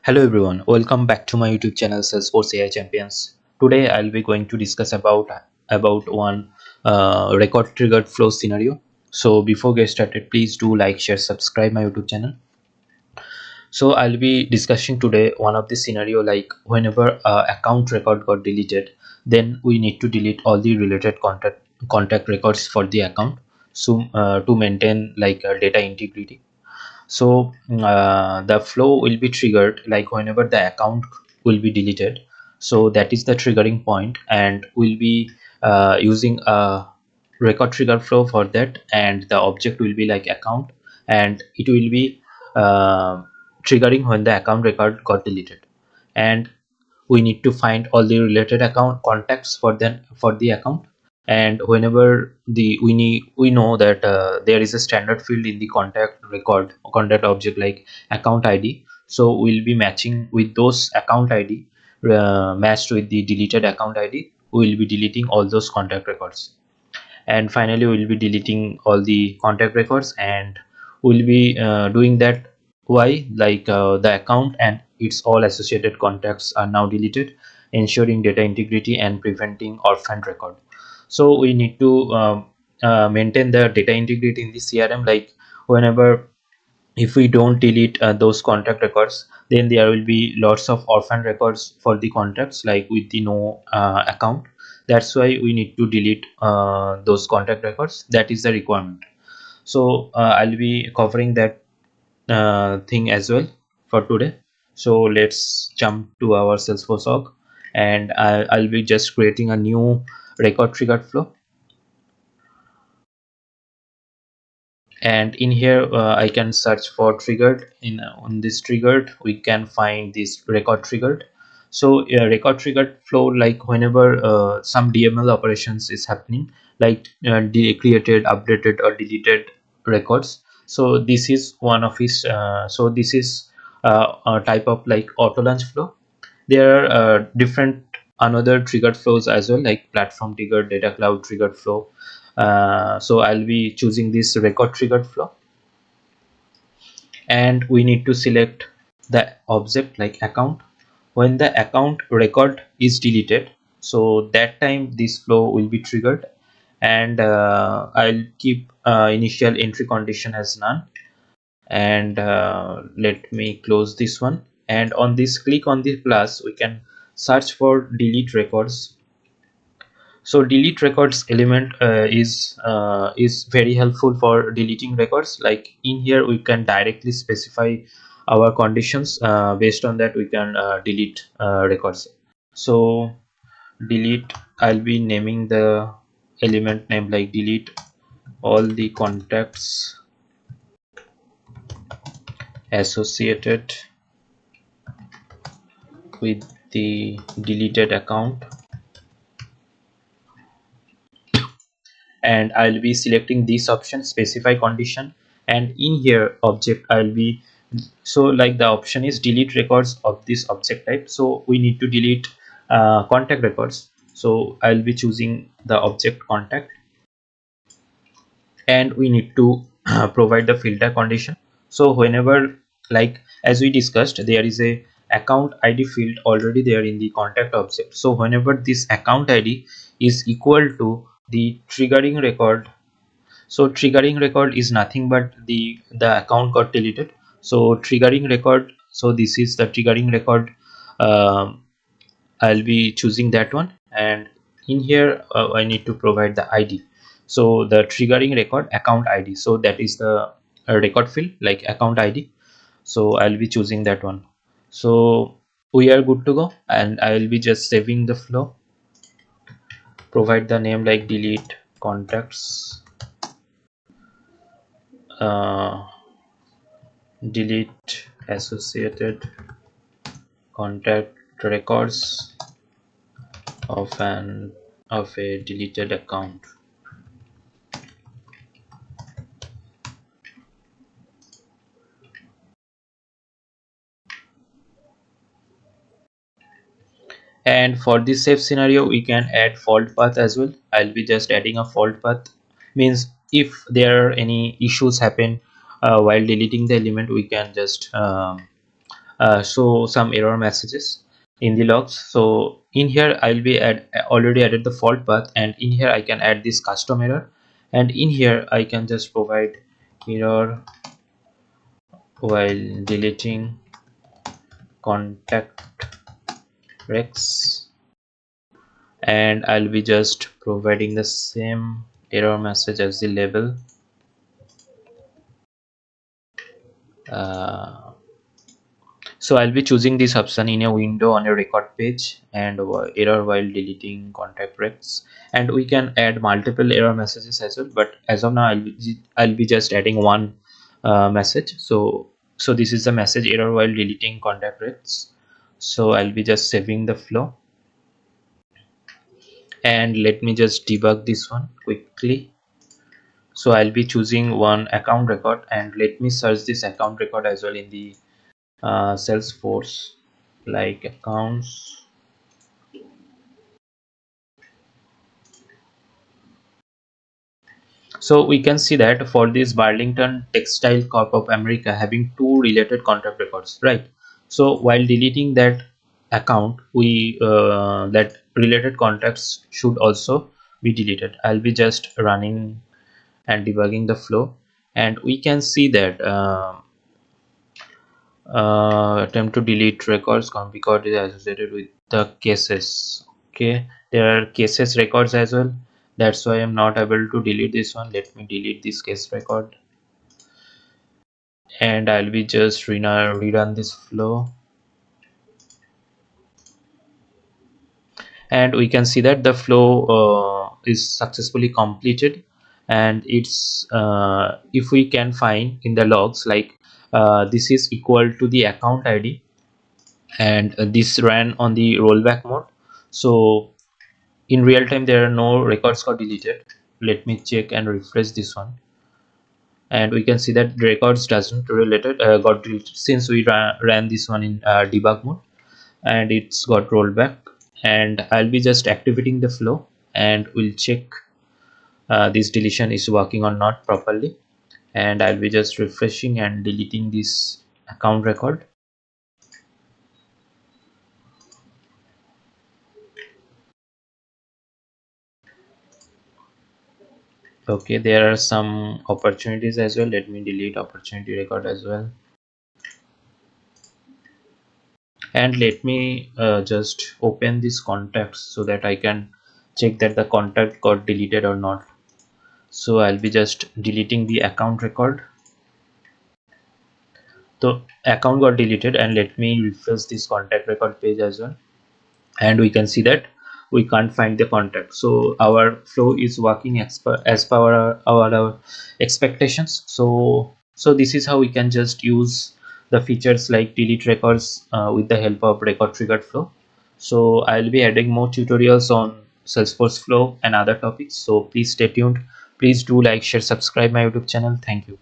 Hello everyone, welcome back to my YouTube channel Salesforce AI Champions. Today I'll be going to discuss about one record triggered flow scenario. So before get started, please do like, share, subscribe my YouTube channel. So I'll be discussing today one of the scenario like whenever account record got deleted, then we need to delete all the related contact records for the account. So to maintain like data integrity. So the flow will be triggered like whenever the account will be deleted. So that is the triggering point, and we'll be using a record trigger flow for that, and the object will be like account, and it will be uh, triggering when the account record got deleted. And we need to find all the related account contacts for the account. And whenever we know that there is a standard field in the contact object like account id, so we'll be matching with those account id matched with the deleted account id. We'll be deleting all those contact records, and finally we'll be deleting all the contact records, and we'll be doing that. Why? Like the account and its all associated contacts are now deleted, ensuring data integrity and preventing orphaned record. So we need to maintain the data integrity in the crm, like whenever if we don't delete those contact records, then there will be lots of orphan records for the contacts like with the no account. That's why we need to delete those contact records. That is the requirement. So I'll be covering that thing as well for today. So let's jump to our Salesforce org, and I'll be just creating a new record triggered flow. And in here I can search for triggered. On this triggered we can find this record triggered. So record triggered flow, like whenever some dml operations is happening, like created, updated or deleted records. So this is one of his so this is a type of like auto launch flow. There are different another triggered flows as well, like platform triggered, data cloud triggered flow. So I'll be choosing this record triggered flow, and we need to select the object like account. When the account record is deleted, so that time this flow will be triggered. And I'll keep initial entry condition as none, and let me close this one. And on this, click on the plus, we can search for delete records. So delete records element is very helpful for deleting records. Like in here we can directly specify our conditions. Based on that we can delete records. So delete, I'll be naming the element name like delete all the contacts associated with the deleted account. And I'll be selecting this option, specify condition. And in here object, I'll be, so like the option is delete records of this object type, so we need to delete contact records. So I'll be choosing the object contact, and we need to provide the filter condition. So whenever, like as we discussed, there is a account id field already there in the contact object. So whenever this account id is equal to the triggering record, so triggering record is nothing but the account got deleted. So triggering record, so this is the triggering record. um, I'll be choosing that one, and in here I need to provide the id. So the triggering record account id, so that is the record field like account id. So I'll be choosing that one. So we are good to go, and I will be just saving the flow. Provide the name like delete contacts, uh, delete associated contact records of a deleted account. And for this safe scenario we can add fault path as well. I'll be just adding a fault path, means if there are any issues happen while deleting the element, we can just show some error messages in the logs. So in here I'll be already added the fault path, and in here I can add this custom error, and in here I can just provide error while deleting contact recs, and I'll be just providing the same error message as the label. uh, So I'll be choosing this option in a window on a record page, and error while deleting contact recs, and we can add multiple error messages as well, but as of now I'll be just adding one message. So this is the message, error while deleting contact recs. So I'll be just saving the flow, and let me just debug this one quickly. So I'll be choosing one account record, and let me search this account record as well in the Salesforce, like accounts. So we can see that for this Burlington Textile Corp of America having two related contract records, right? So while deleting that account, we that related contracts should also be deleted. I'll be just running and debugging the flow, and we can see that attempt to delete records because it is associated with the cases. Okay, there are cases records as well, that's why I'm not able to delete this one. Let me delete this case record, and I'll be just rerun this flow, and we can see that the flow is successfully completed. And it's if we can find in the logs, like this is equal to the account ID, and this ran on the rollback mode. So in real time there are no records got deleted. Let me check and refresh this one, and we can see that the records doesn't related got deleted since we ran this one in debug mode, and it's got rolled back. And I'll be just activating the flow, and we'll check this deletion is working or not properly. And I'll be just refreshing and deleting this account record. Okay, there are some opportunities as well. Let me delete opportunity record as well, and let me just open this contacts so that I can check that the contact got deleted or not. So I'll be just deleting the account record. So account got deleted, and let me refresh this contact record page as well, and we can see that we can't find the contact. So our flow is working as per our expectations. So this is how we can just use the features like delete records with the help of record triggered flow. So I'll be adding more tutorials on Salesforce flow and other topics, so please stay tuned. Please do like, share, subscribe my YouTube channel. Thank you.